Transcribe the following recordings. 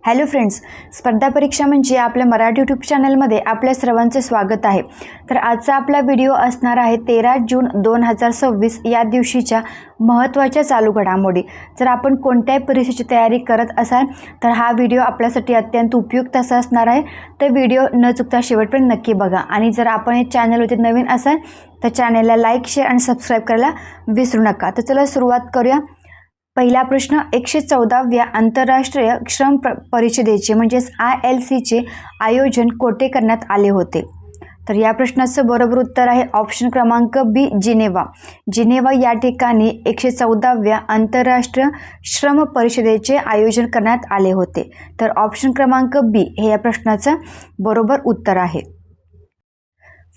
Hello friends, स्पर्धा परीक्षा म्हणजे आपल्या मराठी यूट्यूब चॅनलमध्ये आपल्या सर्वांचे स्वागत आहे। तर आजचा आपला व्हिडिओ असणार आहे 13 जून 2026 या दिवशीच्या महत्त्वाच्या चालू घडामोडी। जर आपण कोणत्याही परीक्षेची तयारी करत असाल तर हा व्हिडिओ आपल्यासाठी अत्यंत उपयुक्त असा असणार आहे। तर व्हिडिओ न चुकता शेवटपर्यंत नक्की बघा आणि जर आपण हे चॅनलवरती नवीन असाल तर चॅनलला लाईक, शेअर आणि सबस्क्राईब करायला विसरू नका। तर चला सुरुवात करूया। पहिला प्रश्न, 114व्या आंतरराष्ट्रीय श्रम परिषदेचे म्हणजेच ILCचे आयोजन कोठे करण्यात आले होते? तर या प्रश्नाचं बरोबर उत्तर आहे ऑप्शन क्रमांक बी, जिनेवा। जिनेवा या ठिकाणी 114व्या आंतरराष्ट्रीय श्रम परिषदेचे आयोजन करण्यात आले होते। तर ऑप्शन क्रमांक बी हे या प्रश्नाचं बरोबर उत्तर आहे।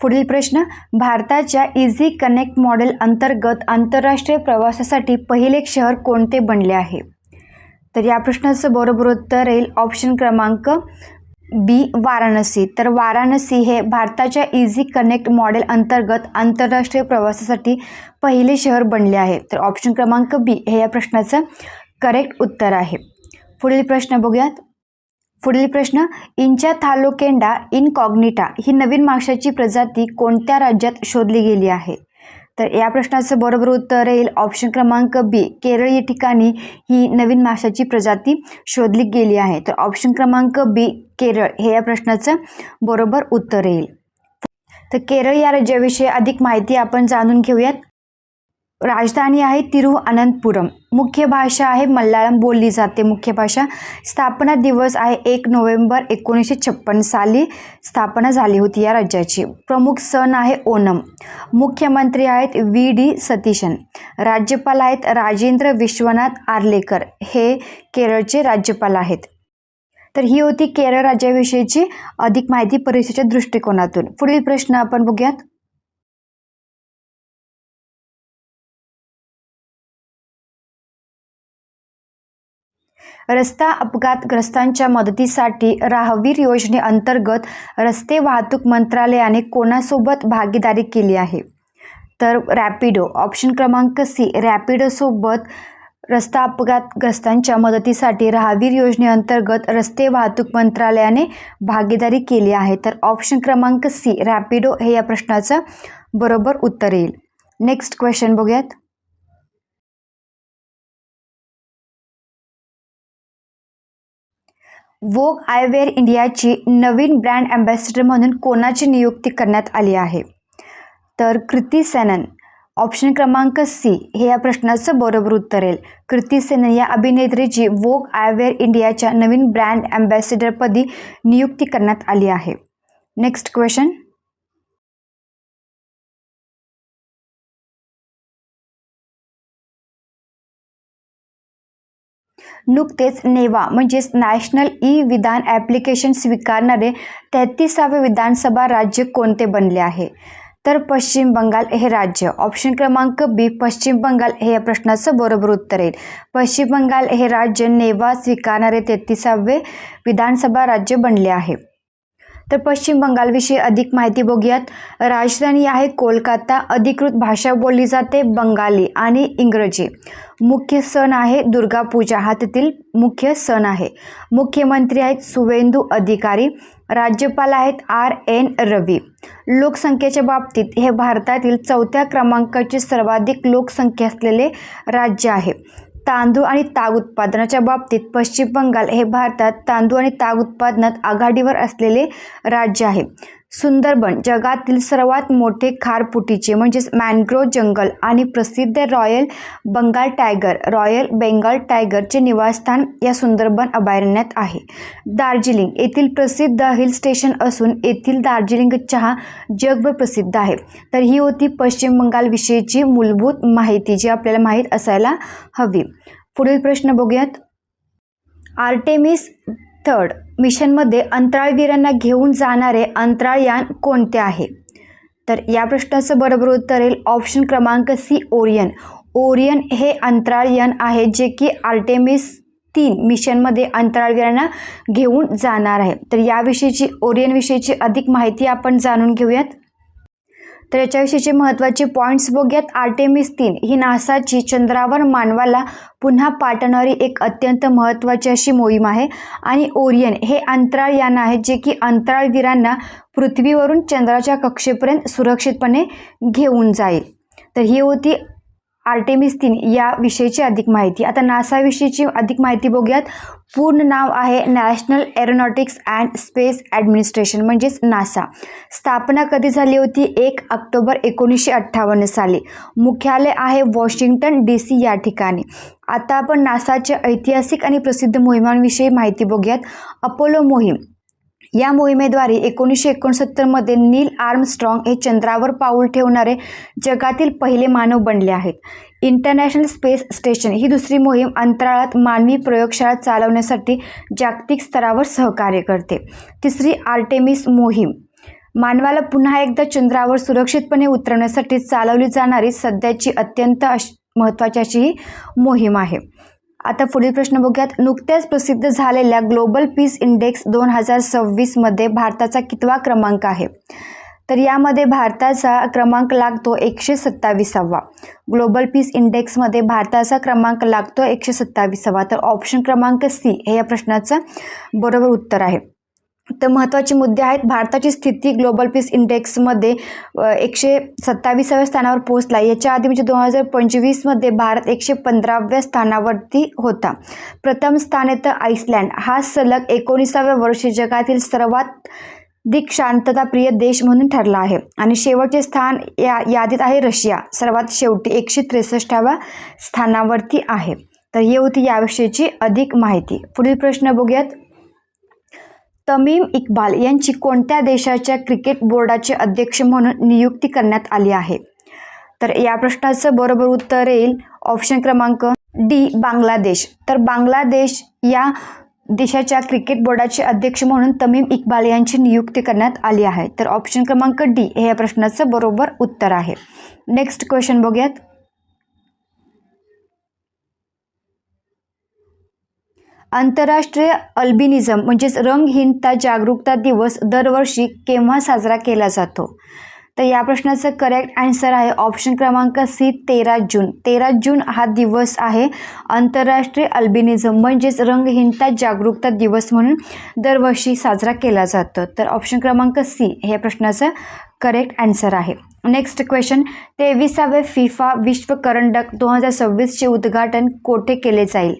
पुढील प्रश्न, भारताच्या इझी कनेक्ट मॉडेल अंतर्गत आंतरराष्ट्रीय प्रवासासाठी पहिले शहर कोणते बनले आहे? तर या प्रश्नाचं बरोबर उत्तर येईल ऑप्शन क्रमांक बी, वाराणसी। तर वाराणसी हे भारताच्या इझी कनेक्ट मॉडेल अंतर्गत आंतरराष्ट्रीय प्रवासासाठी पहिले शहर बनले आहे। तर ऑप्शन क्रमांक बी हे या प्रश्नाचं करेक्ट उत्तर आहे। पुढील प्रश्न बघूयात। पुढील प्रश्न, इंचाथालोकेंडा इनकॉग्निटा ही नवीन माशाची प्रजाती कोणत्या राज्यात शोधली गेली आहे? तर या प्रश्नाचं बरोबर उत्तर येईल ऑप्शन क्रमांक बी, केरळ या ठिकाणी ही नवीन माशाची प्रजाती शोधली गेली आहे। तर ऑप्शन क्रमांक बी, केरळ हे या प्रश्नाचं बरोबर उत्तर येईल। तर केरळ या राज्याविषयी अधिक माहिती आपण जाणून घेऊयात। राजधानी आहे तिरुअनंतपुरम, मुख्य भाषा आहे मल्याळम बोलली जाते मुख्य भाषा। स्थापना दिवस आहे 1 नोव्हेंबर 1956 साली स्थापना झाली होती या राज्याची। प्रमुख सण आहे ओणम। मुख्यमंत्री आहेत VD सतीशन। राज्यपाल आहेत राजेंद्र विश्वनाथ आर्लेकर, हे केरळचे राज्यपाल आहेत। तर ही होती केरळ राज्याविषयीची अधिक माहिती परीक्षेच्या दृष्टिकोनातून। पुढील प्रश्न आपण बघूयात। रस्ता अपघातग्रस्तांच्या मदतीसाठी राहवीर योजनेअंतर्गत रस्ते वाहतूक मंत्रालयाने कोणासोबत भागीदारी केली आहे? तर रॅपिडो, ऑप्शन क्रमांक सी, रॅपिडोसोबत रस्ता अपघातग्रस्तांच्या मदतीसाठी राहवीर योजनेअंतर्गत रस्ते वाहतूक मंत्रालयाने भागीदारी केली आहे। तर ऑप्शन क्रमांक सी, रॅपिडो हे या प्रश्नाचं बरोबर उत्तर येईल। नेक्स्ट क्वेश्चन बघूयात। वोग आयवेअर इंडियाची नवीन ब्रँड अँबॅसेडर म्हणून कोणाची नियुक्ती करण्यात आली आहे? तर कृती सेनन, ऑप्शन क्रमांक सी हे या प्रश्नाचं बरोबर उत्तर येईल। कृती सेनन या अभिनेत्रीची वोग आयवेअर इंडियाच्या नवीन ब्रँड अँबॅसेडरपदी नियुक्ती करण्यात आली आहे। नेक्स्ट क्वेश्चन, नुकतेच नेवा म्हणजेच नॅशनल विधान ॲप्लिकेशन स्वीकारणारे 33वे विधानसभा राज्य कोणते बनले आहे? तर पश्चिम बंगाल हे राज्य। ऑप्शन क्रमांक बी, पश्चिम बंगाल हे या प्रश्नाचं बरोबर उत्तर येईल। पश्चिम बंगाल हे राज्य नेवा स्वीकारणारे 33वे विधानसभा राज्य बनले आहे। तर पश्चिम बंगालविषयी अधिक माहिती बघूयात। राजधानी आहे कोलकाता। अधिकृत भाषा बोलली जाते बंगाली आणि इंग्रजी। मुख्य सण आहे दुर्गा पूजा, हा तेथील मुख्य सण आहे। मुख्यमंत्री आहेत सुवेंदू अधिकारी। राज्यपाल आहेत RN रवी। लोकसंख्येच्या बाबतीत हे भारतातील 4थ्या क्रमांकाचे सर्वाधिक लोकसंख्या असलेले राज्य आहे। तांदूळ आणि ताग उत्पादनाच्या बाबतीत पश्चिम बंगाल हे भारतात तांदूळ आणि ताग उत्पादनात आघाडीवर असलेले राज्य आहे। सुंदरबन जगातील सर्वात मोठे खारफुटीचे म्हणजेच मॅनग्रोव्ह जंगल आणि प्रसिद्ध रॉयल बेंगाल टायगरचे निवासस्थान या सुंदरबन अभयारण्यात आहे। दार्जिलिंग येथील प्रसिद्ध हिल स्टेशन असून येथील दार्जिलिंग चहा जगभर प्रसिद्ध आहे। तर ही होती पश्चिम बंगाल विषयीची मूलभूत माहिती जी आपल्याला माहीत असायला हवी। पुढील प्रश्न बघूयात। आर्टेमिस 3 मिशनमध्ये अंतराळवीरांना घेऊन जाणारे अंतराळयान कोणते आहे? तर या प्रश्नाचं बरोबर उत्तर येईल ऑप्शन क्रमांक सी, ओरियन। ओरियन हे अंतराळयान आहे जे की आर्टेमिस 3 मिशनमध्ये अंतराळवीरांना घेऊन जाणार आहे। तर याविषयीची ओरियन विषयीची अधिक माहिती आपण जाणून घेऊयात। तर याच्याविषयीचे महत्त्वाचे पॉईंट्स बघूयात. आर्टेमिस 3 ही नासाची चंद्रावर मानवाला पुन्हा पाठवणारी एक अत्यंत महत्त्वाची अशी मोहीम आहे. आणि ओरियन हे अंतराळ यान आहे जे की अंतराळवीरांना पृथ्वीवरून चंद्राच्या कक्षेपर्यंत सुरक्षितपणे घेऊन जाईल. तर ही होती आर्टेमिस 3 या विषयीची अधिक माहिती. आता नासाविषयीची अधिक माहिती बघूयात. पूर्ण नाव आहे national aeronautics and space administration म्हणजेच नासा. स्थापना कधी झाली होती? 1 ऑक्टोबर 1958 साली. मुख्यालय आहे वॉशिंग्टन DC या ठिकाणी. आता आपण नासाच्या ऐतिहासिक आणि प्रसिद्ध मोहिमांविषयी माहिती बघूयात. अपोलो मोहीम या मोहिमेद्वारे 1969 मध्ये नील आर्मस्ट्रॉंग हे चंद्रावर पाऊल ठेवणारे जगातील पहिले मानव बनले आहेत. इंटरनॅशनल स्पेस स्टेशन ही दुसरी मोहीम अंतराळात मानवी प्रयोगशाळा चालवण्यासाठी जागतिक स्तरावर सहकार्य करते. तिसरी आर्टेमिस मोहीम मानवाला पुन्हा एकदा चंद्रावर सुरक्षितपणे उतरवण्यासाठी चालवली जाणारी सध्याची अत्यंत महत्त्वाची अशी ही मोहीम आहे. आता पुढील प्रश्न बघूयात. नुकत्याच प्रसिद्ध झालेल्या ग्लोबल पीस इंडेक्स 2026 मध्ये भारताचा कितवा क्रमांक आहे? तर यामध्ये भारताचा क्रमांक लागतो 127वा. ग्लोबल पीस इंडेक्समध्ये भारताचा क्रमांक लागतो 127वा. तर ऑप्शन क्रमांक C हे या प्रश्नाचं बरोबर उत्तर आहे. तर महत्त्वाचे मुद्दे आहेत. भारताची स्थिती ग्लोबल पीस इंडेक्समध्ये 127व्या स्थानावर पोहोचला. याच्या आधी म्हणजे 2025 मध्ये भारत 115व्या स्थानावरती होता. प्रथम स्थान येतं आईसलँड. हा सलग 19व्या वर्षी जगातील सर्वाधिक शांतताप्रिय देश म्हणून ठरला आहे. आणि शेवटचे स्थान या यादीत आहे रशिया, सर्वात शेवटी 163व्या स्थानावरती आहे. तर ही होती याविषयीची अधिक माहिती. पुढील प्रश्न बघूयात. तमीम इक्बाल यांची कोणत्या देशाच्या क्रिकेट बोर्डाचे अध्यक्ष म्हणून नियुक्ती करण्यात आली आहे? तर या प्रश्नाचं बरोबर उत्तर येईल ऑप्शन क्रमांक D बांगलादेश. तर बांगलादेश या देशाच्या क्रिकेट बोर्डाचे अध्यक्ष म्हणून तमीम इक्बाल यांची नियुक्ती करण्यात आली आहे. तर ऑप्शन क्रमांक D हे या प्रश्नाचं बरोबर उत्तर आहे. नेक्स्ट क्वेश्चन बघूयात. आंतरराष्ट्रीय अल्बिनिझम म्हणजेच रंगहीनता जागरूकता दिवस दरवर्षी केव्हा साजरा केला जातो? तर या प्रश्नाचं करेक्ट आन्सर आहे ऑप्शन क्रमांक C 13 जून. 13 जून हा दिवस आहे आंतरराष्ट्रीय अल्बिनिझम म्हणजेच रंगहीनता जागरूकता दिवस म्हणून दरवर्षी साजरा केला जातो. तर ऑप्शन क्रमांक C हे प्रश्नाचं करेक्ट आन्सर आहे. Next question. 23वे फिफा विश्व करंडक 2026चे उद्घाटन कोठे केले जाईल?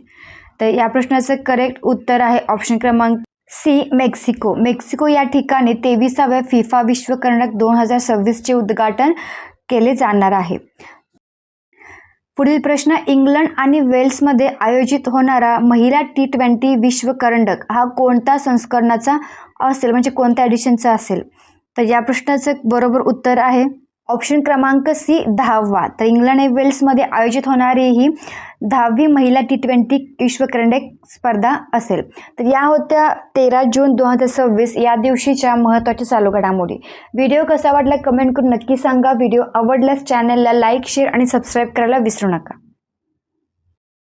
तर या प्रश्नाचं करेक्ट उत्तर आहे ऑप्शन क्रमांक C मेक्सिको. मेक्सिको या ठिकाणी 23व्या फिफा विश्व करंडक 2026चे उद्घाटन केले जाणार आहे. पुढील प्रश्न. इंग्लंड आणि वेल्समध्ये आयोजित होणारा महिला T20 विश्व करंडक हा कोणत्या संस्करणाचा असेल म्हणजे कोणत्या एडिशनचा असेल? तर या प्रश्नाचं बरोबर उत्तर आहे ऑप्शन क्रमांक C 10वा. तर इंग्लंड आणि वेल्समध्ये आयोजित होणारी ही 10वी महिला T20 विश्व करंडक स्पर्धा असेल. तर या होत्या 13 जून 2026 या दिवशीच्या महत्त्वाच्या चालू घडामोडी. व्हिडिओ कसा वाटला कमेंट करून नक्की सांगा. व्हिडिओ आवडल्यास चॅनलला लाईक शेअर आणि सबस्क्राईब करायला विसरू नका.